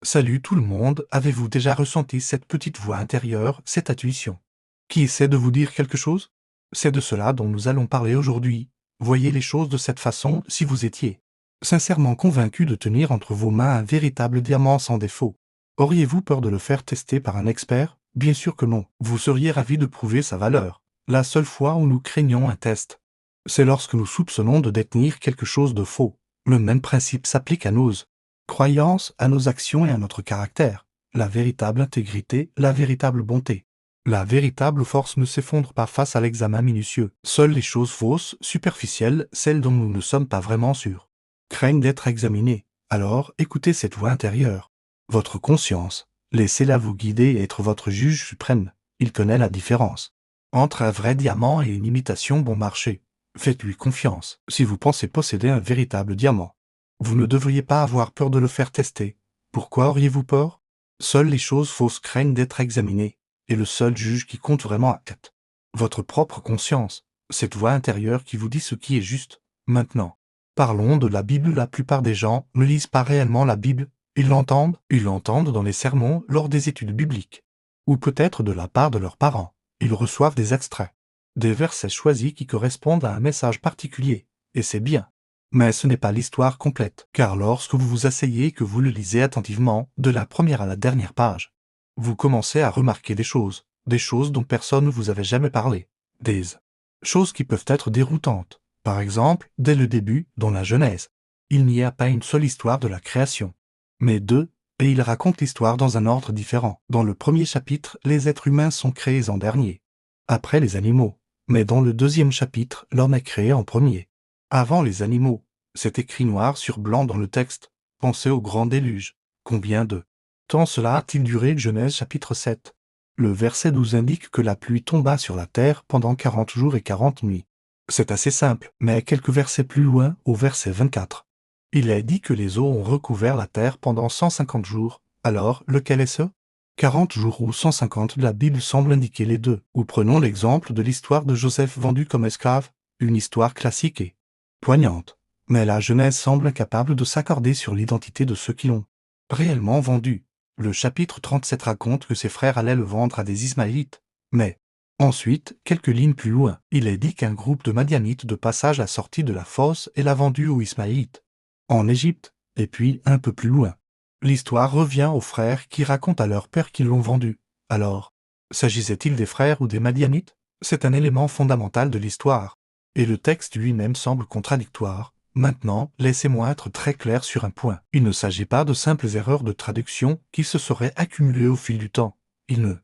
Salut tout le monde, avez-vous déjà ressenti cette petite voix intérieure, cette intuition, qui essaie de vous dire quelque chose? C'est de cela dont nous allons parler aujourd'hui. Voyez les choses de cette façon si vous étiez sincèrement convaincu de tenir entre vos mains un véritable diamant sans défaut. Auriez-vous peur de le faire tester par un expert? Bien sûr que non. Vous seriez ravi de prouver sa valeur. La seule fois où nous craignons un test, c'est lorsque nous soupçonnons de détenir quelque chose de faux. Le même principe s'applique à nos croyances, à nos actions et à notre caractère. La véritable intégrité, la véritable bonté. La véritable force ne s'effondre pas face à l'examen minutieux. Seules les choses fausses, superficielles, celles dont nous ne sommes pas vraiment sûrs, craignent d'être examinées. Alors, écoutez cette voix intérieure. Votre conscience, laissez-la vous guider et être votre juge suprême. Il connaît la différence entre un vrai diamant et une imitation bon marché. Faites-lui confiance. Si vous pensez posséder un véritable diamant, vous ne devriez pas avoir peur de le faire tester. Pourquoi auriez-vous peur? Seules les choses fausses craignent d'être examinées, et le seul juge qui compte vraiment est votre propre conscience, cette voix intérieure qui vous dit ce qui est juste. Maintenant, parlons de la Bible. La plupart des gens ne lisent pas réellement la Bible. Ils l'entendent dans les sermons lors des études bibliques, ou peut-être de la part de leurs parents. Ils reçoivent des extraits, des versets choisis qui correspondent à un message particulier, et c'est bien. Mais ce n'est pas l'histoire complète, car lorsque vous vous asseyez et que vous le lisez attentivement, de la première à la dernière page, vous commencez à remarquer des choses dont personne ne vous avait jamais parlé, des choses qui peuvent être déroutantes. Par exemple, dès le début, dans la Genèse, il n'y a pas une seule histoire de la création, mais deux, et il raconte l'histoire dans un ordre différent. Dans le premier chapitre, les êtres humains sont créés en dernier, après les animaux, mais dans le deuxième chapitre, l'homme est créé en premier, avant les animaux. C'est écrit noir sur blanc dans le texte. Pensez au grand déluge. Combien de temps cela a-t-il duré? Genèse chapitre 7. Le verset 12 indique que la pluie tomba sur la terre pendant 40 jours et 40 nuits. C'est assez simple, mais quelques versets plus loin, au verset 24, il est dit que les eaux ont recouvert la terre pendant 150 jours. Alors, lequel est ce? 40 jours ou 150? La Bible semble indiquer les deux. Ou prenons l'exemple de l'histoire de Joseph vendu comme esclave, une histoire classique et poignante. Mais la Genèse semble incapable de s'accorder sur l'identité de ceux qui l'ont réellement vendu. Le chapitre 37 raconte que ses frères allaient le vendre à des Ismaélites. Mais, ensuite, quelques lignes plus loin, il est dit qu'un groupe de Madianites de passage a sorti de la fosse et l'a vendu aux Ismaélites, en Égypte. Et puis, un peu plus loin, l'histoire revient aux frères qui racontent à leur père qu'ils l'ont vendu. Alors, s'agissait-il des frères ou des Madianites? C'est un élément fondamental de l'histoire. Et le texte lui-même semble contradictoire. Maintenant, laissez-moi être très clair sur un point. Il ne s'agit pas de simples erreurs de traduction qui se seraient accumulées au fil du temps. Il ne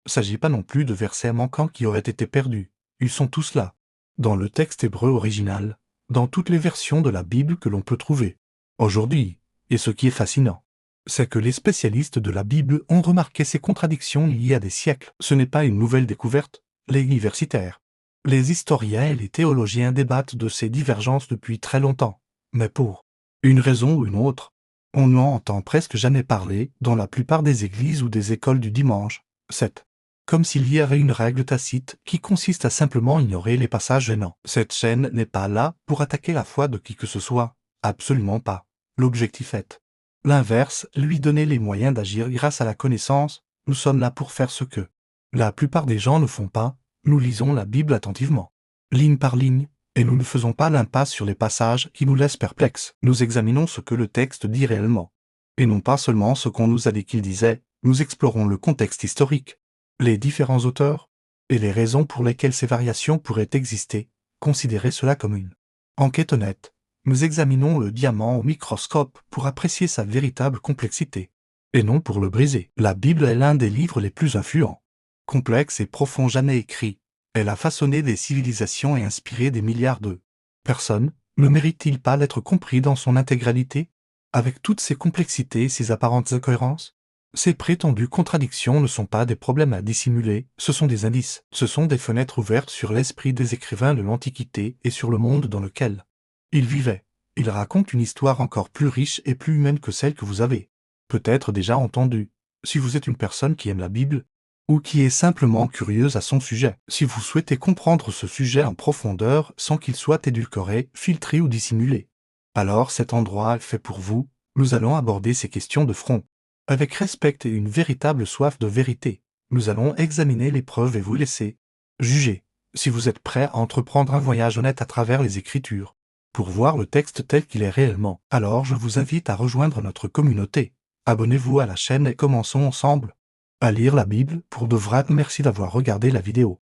s'agit pas non plus de versets manquants qui auraient été perdus. Ils sont tous là, dans le texte hébreu original, dans toutes les versions de la Bible que l'on peut trouver aujourd'hui. Et ce qui est fascinant, c'est que les spécialistes de la Bible ont remarqué ces contradictions il y a des siècles. Ce n'est pas une nouvelle découverte. Les universitaires, les historiens et les théologiens débattent de ces divergences depuis très longtemps, mais pour une raison ou une autre, on n'en entend presque jamais parler dans la plupart des églises ou des écoles du dimanche. C'est comme s'il y avait une règle tacite qui consiste à simplement ignorer les passages gênants. Cette chaîne n'est pas là pour attaquer la foi de qui que ce soit, absolument pas. L'objectif est l'inverse, lui donner les moyens d'agir grâce à la connaissance. Nous sommes là pour faire ce que la plupart des gens ne font pas. Nous lisons la Bible attentivement, ligne par ligne, et nous ne faisons pas l'impasse sur les passages qui nous laissent perplexes. Nous examinons ce que le texte dit réellement, et non pas seulement ce qu'on nous a dit qu'il disait. Nous explorons le contexte historique, les différents auteurs, et les raisons pour lesquelles ces variations pourraient exister. Considérez cela comme une enquête honnête. Nous examinons le diamant au microscope pour apprécier sa véritable complexité, et non pour le briser. La Bible est l'un des livres les plus influents, complexe et profond jamais écrit. Elle a façonné des civilisations et inspiré des milliards de personnes. Ne mérite-t-il pas d'être compris dans son intégralité? Avec toutes ses complexités et ses apparentes incohérences, ces prétendues contradictions ne sont pas des problèmes à dissimuler, ce sont des indices. Ce sont des fenêtres ouvertes sur l'esprit des écrivains de l'Antiquité et sur le monde dans lequel ils vivaient. Ils racontent une histoire encore plus riche et plus humaine que celle que vous avez peut-être déjà entendue. Si vous êtes une personne qui aime la Bible, ou qui est simplement curieuse à son sujet. Si vous souhaitez comprendre ce sujet en profondeur sans qu'il soit édulcoré, filtré ou dissimulé, alors cet endroit est fait pour vous. Nous allons aborder ces questions de front. Avec respect et une véritable soif de vérité, nous allons examiner les preuves et vous laisser juger si vous êtes prêt à entreprendre un voyage honnête à travers les Écritures. Pour voir le texte tel qu'il est réellement, alors je vous invite à rejoindre notre communauté. Abonnez-vous à la chaîne et commençons ensemble à lire la Bible pour de vrai. Merci d'avoir regardé la vidéo.